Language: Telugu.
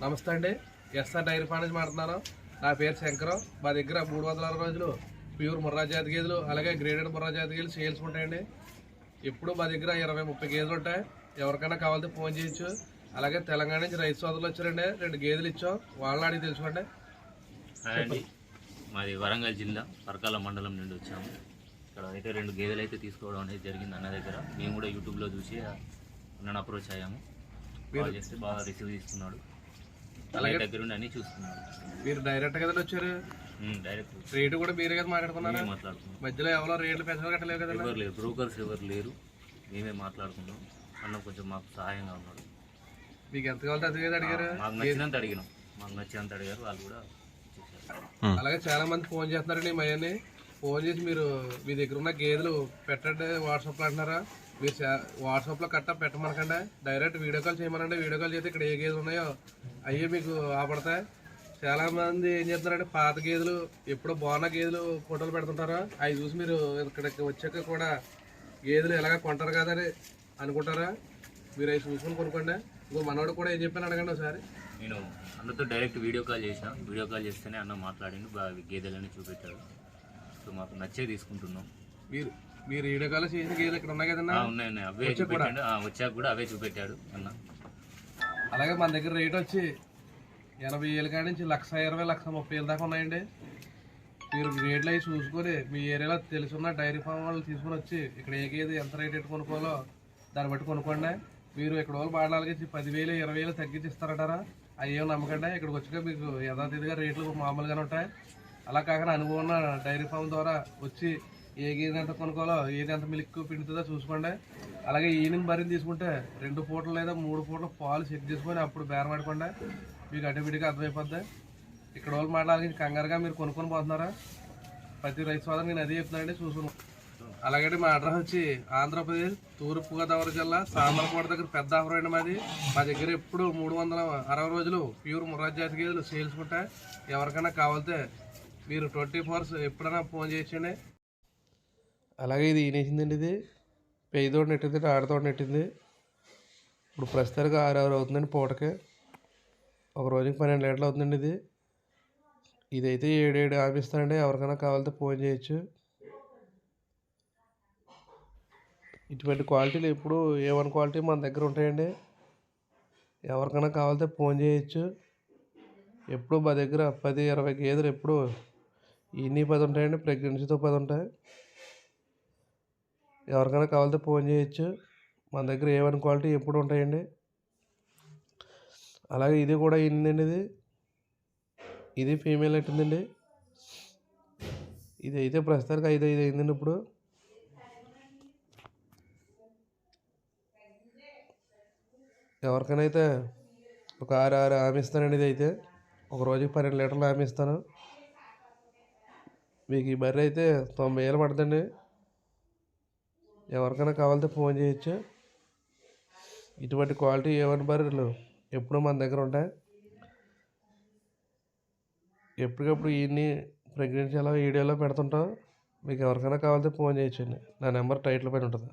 నమస్తే అండి. ఎస్ఆర్ డైరీ ఫార్మ్ నుంచి మాట్లాడుతున్నాను. నా పేరు శంకరం. మా దగ్గర 360 రోజులు ప్యూర్ ముర్రా జాతి గేదెలు అలాగే గ్రేడెడ్ ముర్రా జాతి గేదెలు సేల్స్ ఉంటాయండి. ఇప్పుడు మా దగ్గర 20-30 గేదెలు ఉంటాయి. ఎవరికైనా కావాలంటే ఫోన్ చేయొచ్చు. అలాగే తెలంగాణ నుంచి రైతు సోదరులు వచ్చారండి, 2 గేదెలు ఇచ్చాం. వాళ్ళని అడిగి తెలుసుకోండి. అండి, మాది వరంగల్ జిల్లా పరకాల మండలం నుండి వచ్చాము. ఇక్కడ అయితే 2 గేదెలు అయితే తీసుకోవడం అనేది జరిగింది అన్న దగ్గర. మేము కూడా యూట్యూబ్లో చూసి అన్నను అప్రోచ్ అయ్యాము. కాల్ చేస్తే బాగా రిసీవ్ తీసుకున్నాడు. అలాగే దగ్గర ఉండి అన్ని చూస్తున్నాడు. మీరు డైరెక్ట్ కదా వచ్చారు? డైరెక్ట్ రేటు కూడా మీరే కదా మాట్లాడుకున్నారు? మాట్లాడుకున్నాం. మధ్యలో ఎవరో రేట్లు పెంచడం కట్టలేవు కదా? ఎవరు లేరు, బ్రోకర్స్ ఎవరు లేరు, మేమే మాట్లాడుకున్నాం. అన్న కొంచెం మాకు సహాయంగా ఉన్నాడు. మీకు ఎంత కావాలంటే అంత అడిగారు? మాకు నచ్చినంత అడిగినాం, మాకు నచ్చినంత అడిగారు, వాళ్ళు కూడా ఇచ్చేసారు. అలాగే చాలా మంది ఫోన్ చేస్తున్నారండి. మయ్యని ఫోన్ చేసి మీరు మీ దగ్గర ఉన్న గేదెలు పెట్టండి వాట్సాప్లో అంటున్నారా? మీరు వాట్సాప్లో కట్ట పెట్టమనకండి, డైరెక్ట్ వీడియో కాల్ చేయమనండి. వీడియో కాల్ చేస్తే ఇక్కడ ఏ గేదెలు ఉన్నాయో అయ్యే మీకు ఆపడతాయి. చాలా మంది ఏం చేస్తున్నారంటే పాత గేదెలు ఎప్పుడో బాగున్న గేదెలు ఫోటోలు పెడుతుంటారు. అవి చూసి మీరు ఇక్కడికి వచ్చాక కూడా గేదెలు ఎలాగ కొంటారు కదా అని అనుకుంటారా? మీరు అవి చూసుకొని కొనుక్కోండి. ఇంకో మనోడు కూడా ఏం చెప్పాను అడగండి ఒకసారి. నేను అన్నతో డైరెక్ట్ వీడియో కాల్ చేసిన. వీడియో కాల్ చేస్తేనే అన్న మాట్లాడిండు, బాగా గేదెలని చూపెట్టాడు. సో మాకు నచ్చే తీసుకుంటున్నాం. మీరు వీడియో కాల్ చేసిన గేదెలు ఇక్కడ ఉన్నాయి కదన్నా? ఉన్నాయి, అవే చూపెట్టాడు. వచ్చాక కూడా అవే చూపెట్టాడు అన్న. అలాగే మన దగ్గర రేట్ వచ్చి 80,000 కాడి నుంచి 1,20,000, 1,30,000 దాకా ఉన్నాయండి. మీరు రేట్లు అవి చూసుకొని మీ ఏరియాలో తెలుసున్న డైరీ ఫామ్ వాళ్ళు తీసుకొని వచ్చి ఇక్కడ ఏ గేదె ఎంత రేట్ ఎట్టు కొనుక్కోవాలో దాన్ని బట్టి కొనుక్కోండి. మీరు ఇక్కడ వాళ్ళు బాటలకి 10,000, 20,000 తగ్గించి ఇస్తారంటారా? అయ్యేం నమ్మకండి. ఇక్కడికి వచ్చాక మీకు యథాతథిగా రేట్లు మామూలుగానే ఉంటాయి. అలా కాకుండా అనుభవం ఉన్న డైరీ ఫామ్ ద్వారా వచ్చి ఏ గేదె ఎంత కొనుక్కోవాలో, ఏది ఎంత మిల్క్ పిండుతుందో చూసుకోండి. అలాగే ఈయన బరిని తీసుకుంటే 2 పూటలు లేదా 3 పూటలు పాలు చెక్ చేసుకొని అప్పుడు బేరం ఆడుకోండి. మీకు అటువిడిగా అర్థమైపోద్ది. ఇక్కడ వాళ్ళు మాట్లాడాలి కంగారుగా మీరు కొనుక్కొని పోతున్నారా? ప్రతి రైతు సోదరు నేను అదే చెప్తున్నానండి, చూసుకున్నాం. అలాగే మా అడ్రస్ వచ్చి ఆంధ్రప్రదేశ్ తూర్పుగోదావరి జిల్లా సామర్లకోట దగ్గర పెద్ద ఆఫర్ అండి మాది. మా దగ్గర ఎప్పుడు 360 రోజులు ప్యూర్ ముర్రా జాతి గేదెలు సేల్స్ ఉంటాయి. ఎవరికైనా కావాలితే మీరు 24 hours ఎప్పుడైనా ఫోన్ చేయండి. అలాగే ఇది ఈనేసిందండి. ఇది పెయ్యతోటి నెట్టింది, ఆడతోటి నెట్టింది. ఇప్పుడు ప్రస్తుతానికి 6 అవుతుందండి పూటకి. ఒక రోజుకి 12 లీటర్లు అవుతుందండి. ఇదైతే 7 ఆపిస్తానండి. ఎవరికైనా కావాలితే ఫోన్ చేయొచ్చు. ఇటువంటి క్వాలిటీలు ఎప్పుడు A1 క్వాలిటీ మన దగ్గర ఉంటాయండి. ఎవరికైనా కావాలితే ఫోన్ చేయొచ్చు. ఎప్పుడు మా దగ్గర 10-20 గేదెలు ఎప్పుడు ఇన్ని 10 ఉంటాయండి, ప్రెగ్నెన్సీతో 10 ఉంటాయి. ఎవరికైనా కావాలితే ఫోన్ చేయొచ్చు. మన దగ్గర A1 క్వాలిటీ ఎప్పుడు ఉంటాయండి. అలాగే ఇది కూడా ఇన్నండి. ఇది ఫీమేల్ ఎట్టిందండి. ఇది అయితే ప్రస్తుతానికి 5 అయిందండి. ఇప్పుడు ఎవరికైనా అయితే ఒక 6 ఆమె ఇది అయితే ఒక రోజుకి 12 లీటర్లు ఆమె ఇస్తాను. మీకు ఈ బర్రె అయితే 90,000 పడుతుంది. ఎవరికైనా కావాలితే ఫోన్ చేయొచ్చు. ఇటువంటి క్వాలిటీ A1 బర్రెలు ఎప్పుడు మన దగ్గర ఉంటాయి. ఎప్పటికప్పుడు ఇన్ని ప్రెగ్నెన్సీ అలా వీడియోలో పెడుతుంటాం. మీకు ఎవరికైనా కావాలితే ఫోన్ చేయొచ్చండి. నా నెంబర్ టైటిల్ పైన ఉంటుంది.